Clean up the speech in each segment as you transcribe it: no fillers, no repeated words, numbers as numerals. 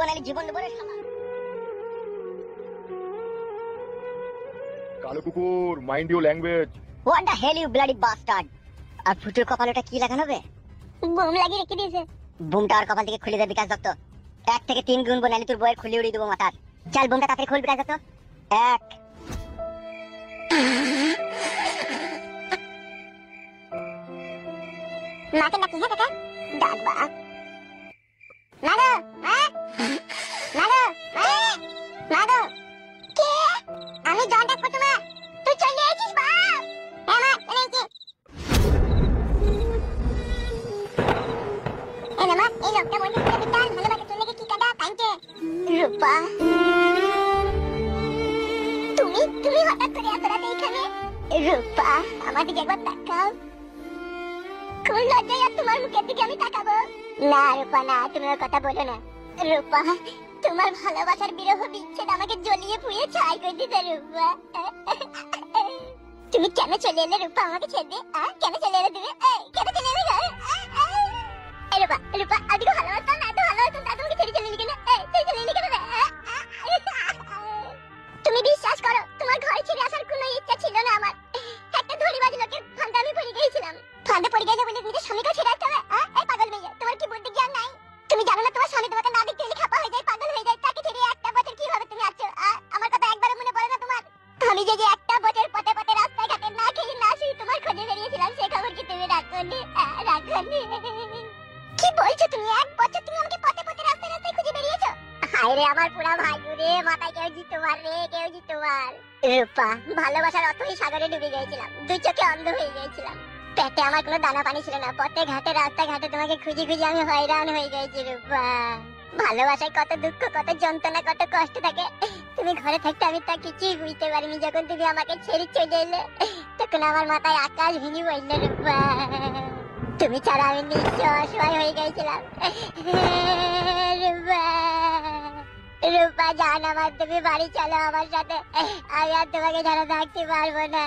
নাহলে জীবন দেবো রে শালা। কালো কুকুর, mind your language. What the hell you bloody bastard. আর ফুটুর কপালটা কি লাগানো হবে? বুম লাগিয়ে রেখে দিয়েছে। বুমটা আর কপাল থেকে খুলে দে বিকাশ দত্ত। 1 থেকে 3 গুনবো, নাহলে তোর বইয়ের খুলে উড়িয়ে দেবো মাথার। চল বুমটা তাড়াতাড়ি খুল বিকাশ দত্ত। 1 মাকে ডাকি হ্যাঁ কাকা। ডাকবা মাগো, মাগো, মাগো, কে? আমি জন ডাকবো তোমার। তুই চলে এসেছিস বাপ। হ্যাঁ মা চলে এসেছি। এই না মা, এই লোকটা বলছে তোর বিটাল ভালোবাসা চলে গেছে, কি কাটা কাঁদছে। রূপা, তুমি হঠাৎ করে এত রাতে এখানে? রূপা, আমার দিকে একবার তাকাও। কোন লজ্জায় আর তোমার মুখের দিকে আমি তাকাবো? না রূপা না, তুমি ওর কথা বলো না। রূপা, তোমার ভালোবাসার বিরহ বিচ্ছেদ আমাকে জ্বলিয়ে পুড়িয়ে ছাই করে দিতে। রূপা, তুমি কেন চলে এলে রূপা আমাকে ছেড়ে দিয়ে? কেন চলে এলে তুমি? কেন চলে এলে? রূপা, রূপা, আজকে ভালোবাসতাম না, এত ভালোবাসতাম না, তোমাকে ছেড়ে চলে এলি কেন? ছেড়ে চলে এলি কেন? তুমি বিশ্বাস করো, তোমার ঘরে ছেড়ে আসার কোনো ইচ্ছা ছিল না আমার। একটা ধরিবাজ লোকের ফাঁদে আমি পড়ে গিয়েছিলাম। ফাঁদে পড়ে গেছে বলে নিজের স্বামীকে ছেড়ে আসতে হবে? এই পাগল মেয়ে, তোমার কি বুদ্ধি জ্ঞান নাই? তুমি জানো না তোমার স্বামী তোমাকে না দেখতে এলে খাপা হয়ে যায়, পাগল হয়ে যায়। তাকে ছেড়ে একটা বছর কিভাবে তুমি আছো? আমার কথা একবারও মনে পড়ে না তোমার? আমি যে একটা বছর পথে পথে রাস্তায় ঘাটে না খেয়ে না শুয়ে তোমার খোঁজে বেরিয়েছিলাম, সে খবর কি তুমি রাখোনি? রাখোনি। কি বলছো তুমি? 1 বছর তুমি আমাকে পথে পথে রাস্তায় রাস্তায় খুঁজে বেরিয়েছো? হায় রে আমার পুরা ভাই রে, মাথায় কেউ জি তোমার রে, কেউ জি তোমার। রূপা, ভালোবাসার অতই সাগরে ডুবে গিয়েছিলাম, 2 চোখে অন্ধ হয়ে গিয়েছিলাম। পেটে আমার কোনো দানা পানি ছিল না, পথে ঘাটে রাস্তা ঘাটে তোমাকে খুঁজে খুঁজে আমি হয়রান হয়ে গেছি। রূপা, ভালোবাসায় কত দুঃখ, কত যন্ত্রণা, কত কষ্ট থাকে। তুমি ঘরে থাকতে আমি তা কিছুই বুঝতে পারিনি। যখন তুমি আমাকে ছেড়ে চলে এলে, তখন আমার মাথায় আকাশ ভেঙে পড়ল। রূপা, তুমি ছাড়া আমি নিঃস্ব অসহায় হয়ে গেছিলাম। রূপা, রূপা জান আমার, তুমি বাড়ি চলো আমার সাথে। আমি আর তোমাকে ছাড়া থাকতে পারবো না।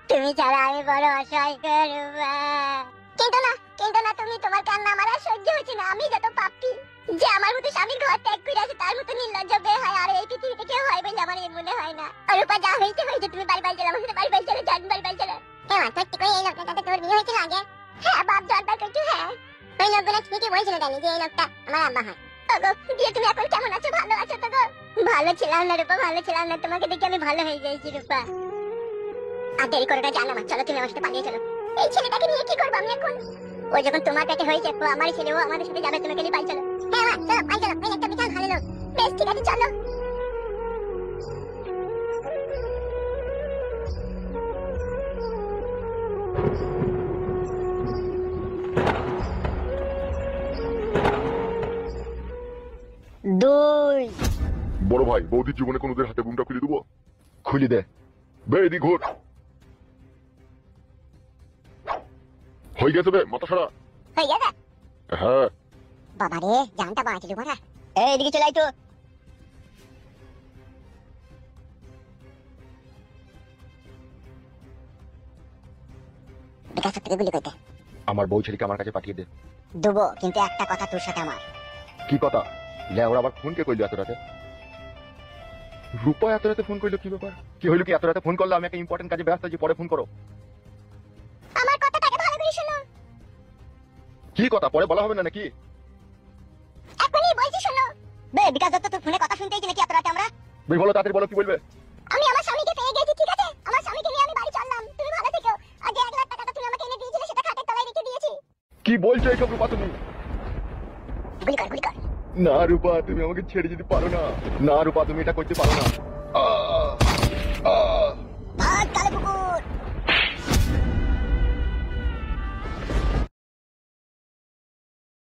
তুমি ছাড়া আমি বড় অসহায় গো রূপা। কিন্তু না, কিন্তু না, তুমি তোমার কান্না আমার আর সহ্য হচ্ছে না। আমি যত পাপী, যে আমার মতো স্বামীর ঘর ত্যাগ করে আছে, তার মতো নির্লজ্জ বেহায়া আর এই পৃথিবীতে কেউ হয় বলে আমার এর মনে হয় না। রূপা, যা হয়েছে হয়েছে, তুমি বাড়ি চলো, আমার সাথে বাড়ি চলো, জান বাড়ি চলো। হ্যাঁ, সত্যি করে এই লোকটার সাথে তোর বিয়ে হয়েছিল আগে? হ্যাঁ বাপ, জলটা করছি। হ্যাঁ, ওই লোকগুলো ঠিকই বলছিল জানি যে এই লোকটা আমার আব্বা হয়। ওগো দিয়ে তুমি এখন কেমন আছো? ভালো আছো তো গো? ভালো ছিলাম না রূপা, ভালো ছিলাম না। তোমাকে দেখে আমি ভালো হয়ে গেছি রূপা। আর দেরি করে না, জান আমার, চলো তুমি আমার সাথে পালিয়ে চলো। এই ছেলেটাকে নিয়ে কি করবো আমি এখন? ও যখন তোমার পেটে হয়েছে, ও আমার ছেলে, ও আমাদের সাথে যাবে, তোমাকে নিয়ে বাড়ি চলো। হ্যাঁ মা, চলো বাড়ি চলো, ওই একটা বিশাল ভালো লোক। বেশ ঠিক আছে, চলো। বড় ভাই, বৌদির জীবনে কোনোদের হাতে বুমটা খুলে দেবো? খুলে দে। বেদি ঘোর হয়ে গেছে বে, মাথা সারা হয়ে গেছে? হ্যাঁ। বাবা রে, জানটা বাঁচিল বড়া। এইদিকে চলে আয় তো। বিকাশ থেকে গুলি করতে আমার বউ ছেলেকে আমার কাছে পাঠিয়ে দে। দেবো, কিন্তু একটা কথা তোর সাথে আমার। কি কথা? লে ওরা আবার ফোন কে কইলো এত রাতে? রূপা এত রাতে ফোন করলো, কি ব্যাপার? কি হইলো কি এত রাতে ফোন করলো? আমি একটা ইম্পর্টেন্ট কাজে ব্যস্ত আছি, পরে ফোন করো। আমার কথাটাকে ভালো করে শোনো। কি কথা পরে বলা হবে না নাকি? এখনই বলছি শোনো। বে বিকাশ দত্ত, তোর ফোনে কথা শুনতেই নাকি এত রাতে আমরা? বেশ বলো, তাড়াতাড়ি বলো, কি বলবে? আমি আমার স্বামীকে পেয়ে গেছি, ঠিক আছে? আমার স্বামীকে নিয়ে আমি বাড়ি চললাম। তুমি ভালো থেকো। আর যে 1 লাখ টাকাটা তুমি আমাকে এনে দিয়েছিলে, সেটা খাটের তলায় রেখে দিয়েছি। কি বলছো এইসব রূপা তুমি? গুলি কর, গুলি কর। না রূপা, তুমি আমাকে ছেড়ে যেতে পারো না। না রূপা, তুমি এটা করতে পারো না।